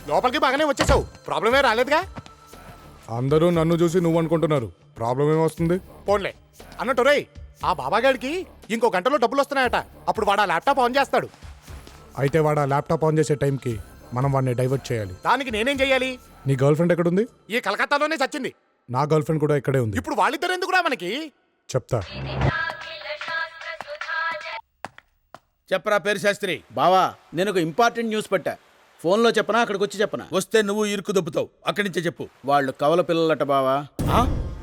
లోపలికి బాగానే వచ్చేసావు, ప్రాబ్లమే రాలేదుగా. అందరూ నన్ను చూసి నువ్వు అనుకుంటున్నారు, ప్రాబ్లం ఏమొస్తుంది? పోన్లే అన్నట్టు రేయ్, ఆ బాబాగాడికి ఇంకో గంటలో డబ్బులు వస్తున్నాయట. అప్పుడు వాడు ఆ ల్యాప్టాప్ ఆన్ చేస్తాడు. అయితే వాడు ఆ ల్యాప్టాప్ ఆన్ చేసే టైంకి మనం వాడిని డైవర్ట్ చేయాలి. దానికి నేనేం చెయ్యాలి? నీ గర్ల్ ఫ్రెండ్ ఎక్కడుంది? ఈ కలకత్తాలోనే చచ్చింది. నా గర్ల్ ఫ్రెండ్ కూడా ఇక్కడే ఉంది. ఇప్పుడు వాళ్ళిద్దరు ఎందుకురా మనకి? చెప్తా. చెప్పరా పేరు శాస్త్రి. బావా నేను ఒక ఇంపార్టెంట్ న్యూస్ పెట్టా. ఫోన్లో చెప్పనా అక్కడికి వచ్చి చెప్పనా? వస్తే నువ్వు ఇరుకు దొబ్బుతావు, అక్కడి నుంచే చెప్పు. వాళ్ళు కవల పిల్లలట బావా.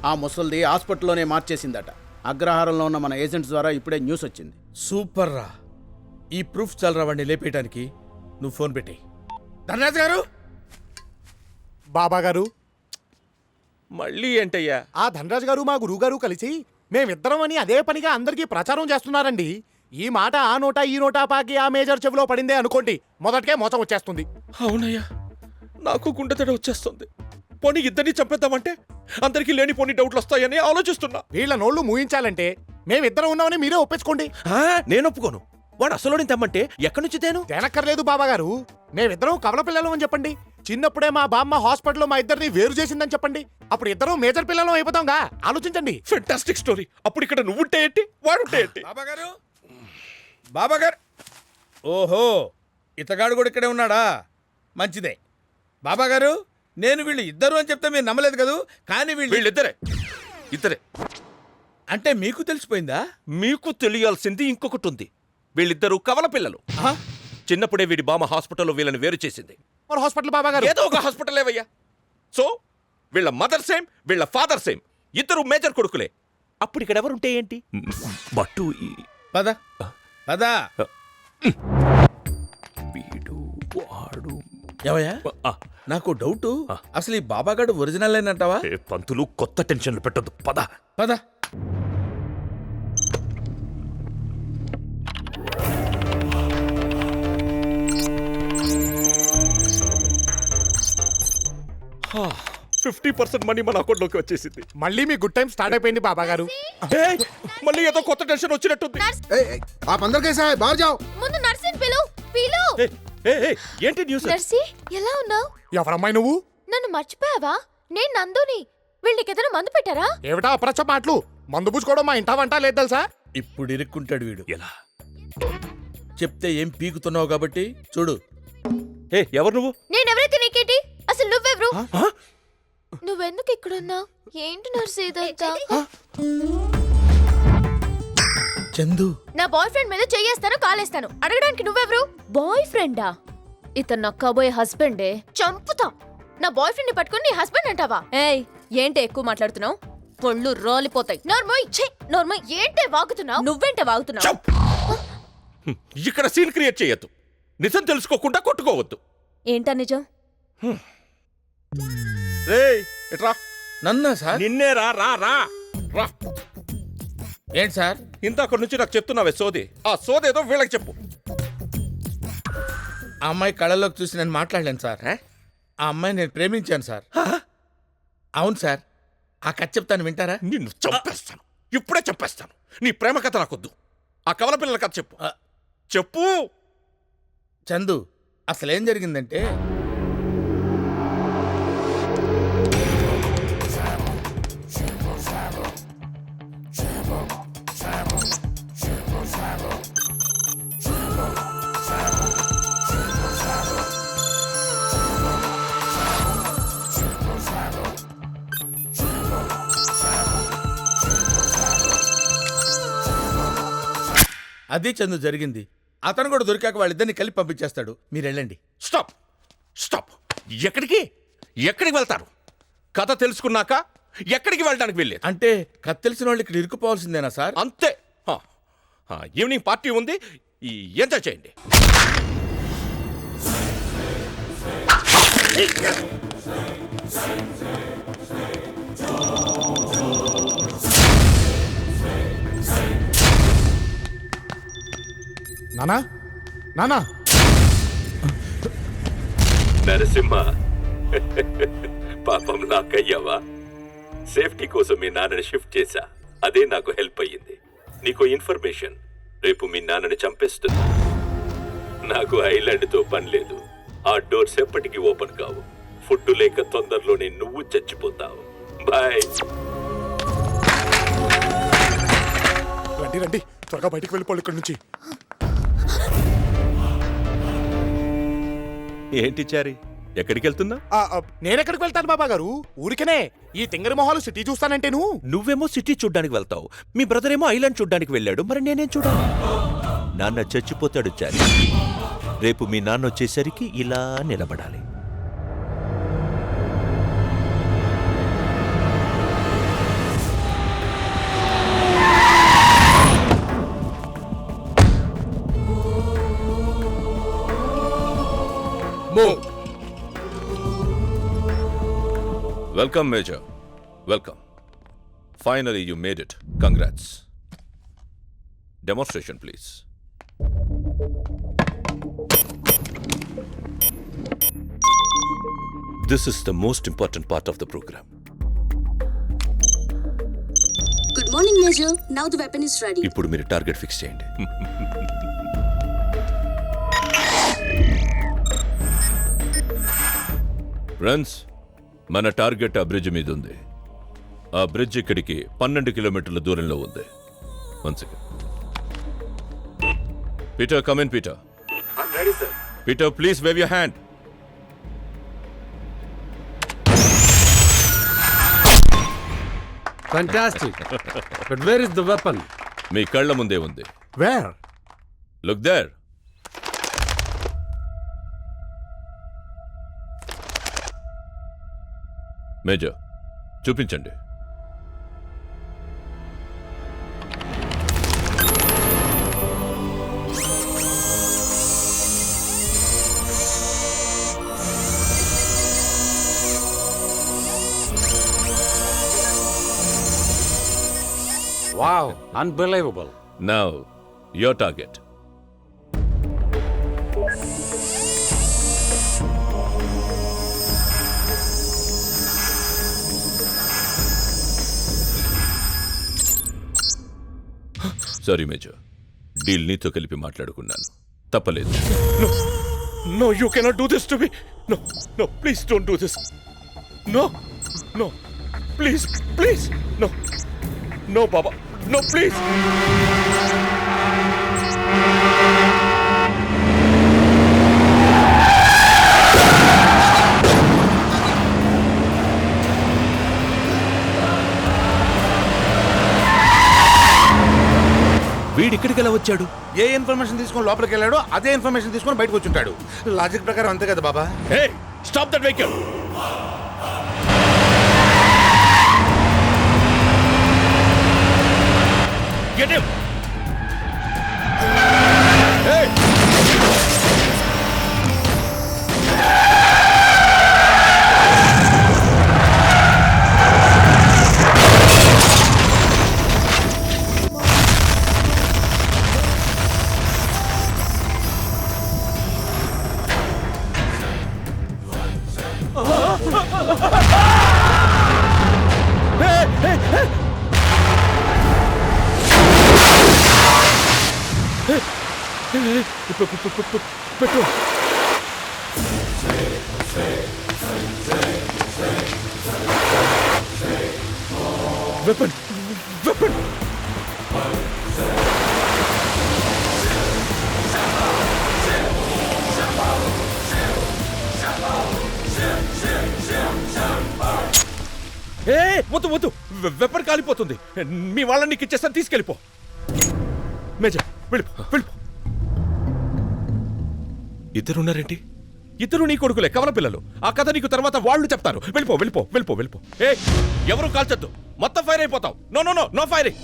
ఆ ముసల్ది హాస్పిటల్లోనే మార్చేసిందట. అగ్రహారంలో ఉన్న మన ఏజెంట్స్ ద్వారా ఇప్పుడే న్యూస్ వచ్చింది. సూపర్ రా. ఈ ప్రూఫ్ చాలరా వాడిని లేపేయడానికి. నువ్వు ఫోన్ పెట్టేయి. ధనరాజ్ గారు. బాబాగారు మళ్ళీ ఏంటయ్యా? ఆ ధనరాజ్ గారు మా గురువు గారు కలిసి మేమిద్దరం అని అదే పనిగా అందరికీ ప్రచారం చేస్తున్నారండి. ఈ మాట ఆ నోటా ఈ నోటా పాకి ఆ మేజర్ చెవిలో పడిందే అనుకోండి, మొదటికే మోసం వచ్చేస్తుంది. అవునయ్యా, నాకు గుండెతడి వచ్చేస్తుంది. పోనీ ఇద్దరిని చంపేద్దామంటే అందరికీ లేని పోనీ డౌట్లు వస్తాయని ఆలోచిస్తున్నా. వీళ్ళ నోళ్లు మూయించాలంటే మేమిద్దరం ఉన్నామని మీరే ఒప్పించుకోండి. నేను ఒప్పుకోను. వాడు అసలు తెమ్మంటే ఎక్కడి నుంచి తేను? తేనక్కర్లేదు బాబాగారు, మేమిద్దరం కవల పిల్లలం అని చెప్పండి. చిన్నప్పుడే మా బామ్మ హాస్పిటల్లో మా ఇద్దరిని వేరు చేసిందని చెప్పండి. అప్పుడు ఇద్దరం మేజర్ పిల్లలం అయిపోతాంగా. ఆలోచించండి. Fantastic story. అప్పుడు ఇక్కడ నువ్వుంటే ఏంటి, వాడుంటే ఏంటి? బాబాగారు, బాబాగారు. ఓహో, ఇతగాడు కూడా ఇక్కడే ఉన్నాడా? మంచిదే. బాబాగారు, నేను వీళ్ళు ఇద్దరు అని చెప్తే మీరు నమ్మలేదు కదూ. కానీ వీళ్ళిద్దరే. ఇద్దరే అంటే మీకు తెలిసిపోయిందా? మీకు తెలియాల్సింది ఇంకొకటి ఉంది. వీళ్ళిద్దరూ కవల పిల్లలు. చిన్నప్పుడే వీడి బామ్మ హాస్పిటల్లో వీళ్ళని వేరు చేసింది. మరి హాస్పిటల్ బాబాగారు ఏదో ఒక హాస్పిటల్ ఏవయ్యా. సో వీళ్ళ మదర్ సేమ్, వీళ్ళ ఫాదర్ సేమ్. ఇద్దరు మేజర్ కొడుకులే. అప్పుడు ఇక్కడ ఎవరుంటే ఏంటి? బట్టు పద పద. వీడు వాడు. ఏవయ్యా, నాకు డౌటు. అసలు ఈ బాబాగాడు ఒరిజినల్ అయినంటావా? పంతులు, కొత్త టెన్షన్లు పెట్టొద్దు. పద పద. హా, 50% మనీ మన అకౌంట్లోకి వచ్చేసింది. మళ్ళీ మీ గుడ్ టైం స్టార్ట్ అయిపోయింది బాబాగారు. మళ్ళీ ఏదో కొత్త టెన్షన్ వచ్చినట్టుంది. आप अंदर कैसा है? बाहर जाओ. ముందు నర్సిని పిలు. ఏంటి న్యూస్? నర్సి, ఎలా ఉన్నావు? ఎవరమ్మాయి నువ్వు? నన్ను మర్చిపోయావా? నేను నందుని. వీళ్ళకి ఏదైనా మందు పెట్టారా? ఏమిటా అప్రచ్చ మాటలు? మందు పూసుకోవడం మా ఇంటా వంట లేదు తెలుసా? ఇప్పుడు ఇరుక్కుంటాడు వీడు. ఎలా చెప్తే ఏం పీకుతున్నావు కాబట్టి చూడు. ఎవరు నువ్వు? నేనెవరైతే నీకేంటి? అసలు నువ్వెవరు? నువ్వెందుకు ఇక్కడున్నావు? ఏంటి నర్సి ఇదంతా? చందు, నా బాయ్ ఫ్రెండ్ మీద చెయ్యేస్తాను, కాలేస్తాను. అడగడానికి నువ్వెవరు? బాయ్ ఫ్రెండా? ఇతను నా కాబోయే హస్బెండే. చంపుతా. నా బాయ్ ఫ్రెండ్ ని పట్టుకుని నీ హస్బెండ్ అంటావా? ఏయ్, ఏంటి ఎక్కువ మాట్లాడుతున్నావు? పొళ్ళు రాలిపోతాయి. నోర్మోయ్, ఛీ నోర్మోయ్. ఏంటే వాగుతున్నావు? నువ్వేంటే వాగుతున్నావు? ఇక్కడ సీన్ క్రియేట్ చేయొద్దు. నిజం తెలుసుకోకుండా కొట్టుకోవద్దు. ఏంటా నిజం? రేయ్ ఇట్రా. నన్నా సార్? నిన్నే రా రా రా రా. ఏంటి సార్ ఇంతక్కడి నుంచి నాకు చెప్తున్నావే సోది? ఆ సోదేదో వీళ్ళకి చెప్పు. ఆ అమ్మాయి కళ్ళలోకి చూసి నేను మాట్లాడలేను సార్. ఆ అమ్మాయి నేను ప్రేమించాను సార్. అవును సార్. ఆ కథ చెప్తాను, వింటారా? నిన్ను చంపేస్తాను, ఇప్పుడే చంపేస్తాను. నీ ప్రేమ కథ నాకొద్దు. ఆ కవల పిల్లల కథ చెప్పు. చెప్పు. చందు, అసలేం జరిగిందంటే అది చందు జరిగింది. అతను కూడా దొరికాక వాళ్ళిద్దరిని కలిపి పంపించేస్తాడు. మీరు వెళ్ళండి. Stop stop. ఎక్కడికి ఎక్కడికి వెళ్తారు? కథ తెలుసుకున్నాక ఎక్కడికి వెళ్ళడానికి వెళ్ళేది? అంటే కథ తెలిసిన వాళ్ళు ఇక్కడ ఇరుక్కుపోవాల్సిందేనా సార్? అంతే. ఈవినింగ్ పార్టీ ఉంది, ఎంజాయ్ చేయండి. నానా నానా. నరసింహ, పాపం నాకయ్యావా? సేఫ్టీ కోసం మీ నాన్నని షిఫ్ట్ చేశా. అదే నాకు హెల్ప్ అయ్యింది. నీకు ఇన్ఫర్మేషన్, రేపు మీ నాన్నని చంపేస్తుంది. నాకు ఐలాండ్తో పని లేదు. ఆ డోర్స్ ఎప్పటికీ ఓపెన్ కావు. ఫుడ్ లేక తొందరలోనే నువ్వు చచ్చిపోతావు. బాయ్. రండి రండి, త్వరగా బయటికి వెళ్ళిపోవాలి ఇక్కడి నుంచి. ఏంటి చారి, ఎక్కడికి వెళ్తున్నా? నేనెక్కడికి వెళ్తాను బాబా గారు? ఊరికనే ఈ తింగరి మొహాలు సిటీ చూస్తానంటే నువ్వేమో సిటీ చూడ్డానికి వెళ్తావు, మీ బ్రదర్ ఏమో ఐలాండ్ చూడ్డానికి వెళ్ళాడు. మరి నేనేం చూడాలి? నాన్న చచ్చిపోతాడు చారి. రేపు మీ నాన్న వచ్చేసరికి ఇలా నిలబడాలి. Welcome, Major. Welcome. Finally, you made it. Congrats. Demonstration, please. This is the most important part of the program. Good morning, Major. Now the weapon is ready. ఇప్పుడు మీరు టార్గెట్ ఫిక్స్ చేయండి. ఫ్రెండ్స్, మన టార్గెట్ ఆ bridge మీద ఉంది. ఆ bridge ఇక్కడికి 12 కిలోమీటర్ల దూరంలో ఉంది. One second. Peter, come in Peter. Peter, please wave your hand. Fantastic. But where is the weapon? మీ కళ్ళ ముందే ఉంది. వేర్? Look there. మేజర్, చూపించండి. Wow, unbelievable. Now, your target. Sorry major, deal నీతో కలిపి మాట్లాడుకున్నాను, తప్పలేదు. No, you cannot do this to me. No, please don't do this. No, please, no, Baba, no, please. వీడిక్కడికి ఎలా వచ్చాడు? ఏ ఇన్ఫర్మేషన్ తీసుకొని లోపలికి వెళ్ళాడో అదే ఇన్ఫర్మేషన్ తీసుకొని బయటకు వచ్చుంటాడు. లాజిక్ ప్రకారం అంతే కదా బాబా. Hey, stop that vehicle. Get him. Hey. Petrol. Weapon. వద్దు, వెపన్ కాలిపోతుంది. మీ వాళ్ళని నీకు ఇచ్చేస్తాను, తీసుకెళ్ళిపో. మేజర్, వెళ్ళిపో. ఇద్దరున్నారేంటి? ఇద్దరు నీ కొడుకులే, కవల పిల్లలు. ఆ కథ నీకు తర్వాత వాళ్ళు చెప్తారు. వెళ్ళిపో. ఏ, ఎవరు కాల్చొద్దు, మొత్తం ఫైర్ అయిపోతావు. No firing.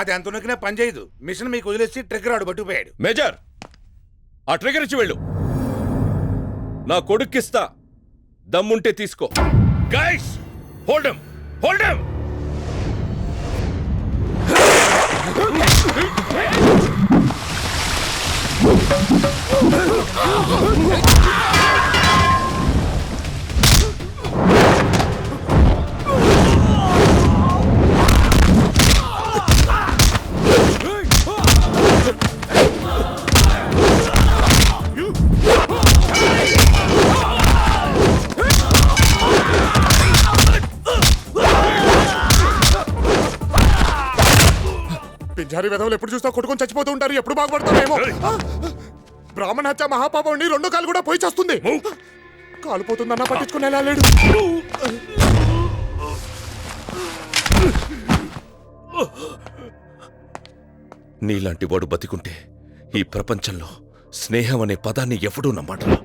అది అంత నొక్కినా పని చేయదు. మిషన్ మీకు వదిలేసి ట్రిగ్గర్ ఆడు పట్టుకుపోయాడు. మేజర్, ఆ ట్రిగర్ ఇచ్చి వెళ్ళు. నా కొడుక్కిస్తా, దమ్ముంటే తీసుకో. Guys, hold him. పింజారి విధవులు ఎప్పుడు చూస్తా కొట్టుకొని చచ్చిపోతూ ఉంటారు, ఎప్పుడు బాగుపడతారేమో. బ్రాహ్మణ హత్య మహాపాపం అండి, రెండో కాలు కూడా పోయి చేస్తుంది. కాలిపోతుందన్నా పట్టించుకుని ఎలా లేడు. నీలాంటి వాడు బతికుంటే ఈ ప్రపంచంలో స్నేహం అనే పదాన్ని ఎవడూ నమ్మట్రా.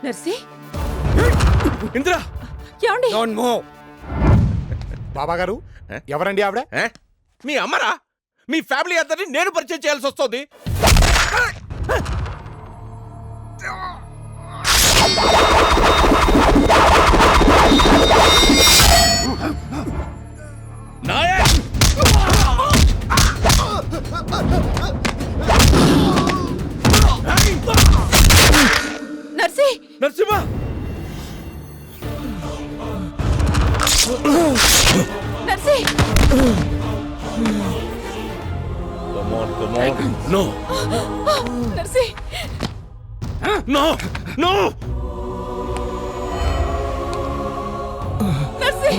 నర్సి ఇంద్రా ఏమండి? బాబా గారు ఎవరండి ఆవిడ? మీ అమ్మరా? మీ ఫ్యామిలీ అందరినీ నేను పరిచయం చేయాల్సి వస్తుంది. నర్సి నరసింహ నర్సి నో నర్సి నో నో నర్సి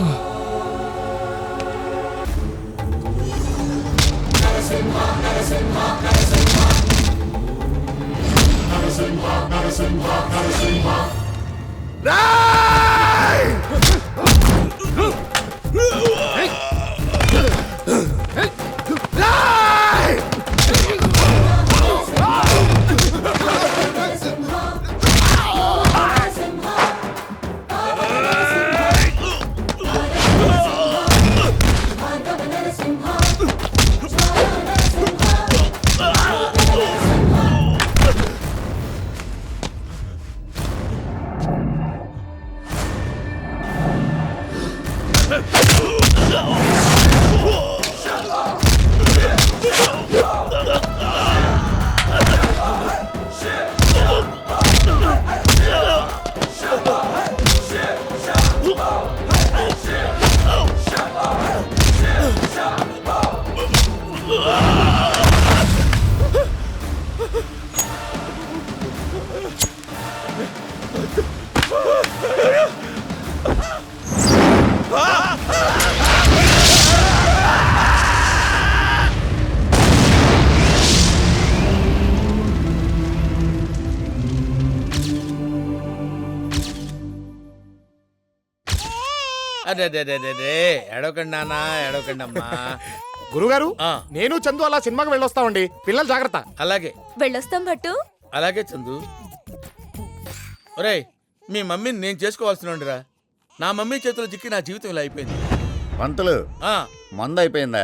అదే ఎడవకండి నాన్న, ఎడవకండి అమ్మా. గురుగారు ఆ. నేను చందు అలా సినిమాకి వెళ్ళొస్తామండి, పిల్లలు జాగ్రత్త. అలాగే వెళ్ళొస్తాం భట్టు. అలాగే చందు. ఒరేయ్, మీ మమ్మీని నేను చేసుకోవాల్సినోండిరా. నా మమ్మీ చేతిలో చిక్కి నా జీవితం ఇలా అయిపోయింది. పంతులు ఆ, మంద అయిపోయిందా?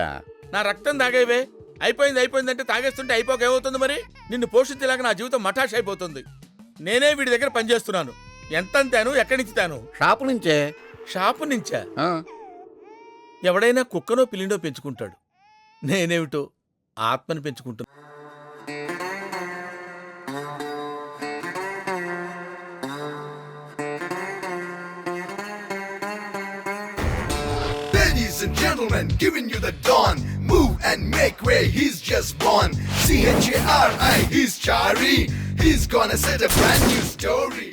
నా రక్తం తాగేవే. అయిపోయిందంటే తాగేస్తుంటే అయిపోక ఏమవుతుంది మరి? నిన్ను పోషించేలాగా నా జీవితం మఠాష్ అయిపోతుంది. నేనే వీడి దగ్గర పనిచేస్తున్నాను. ఎంత అంతాను, ఎక్కడి నుంచి తాను? షాపు నుంచే. షాపు నుంచా? ఆ, ఎవడైనా కుక్కనో పిల్లినో పెంచుకుంటాడు. నేనేమిటో ఆత్మని పెంచుకుంటున్నా. Ladies and gentlemen, giving you the dawn. Move and make way, he's just born. C-H-A-R-I, he's Chari. He's gonna set a brand new story.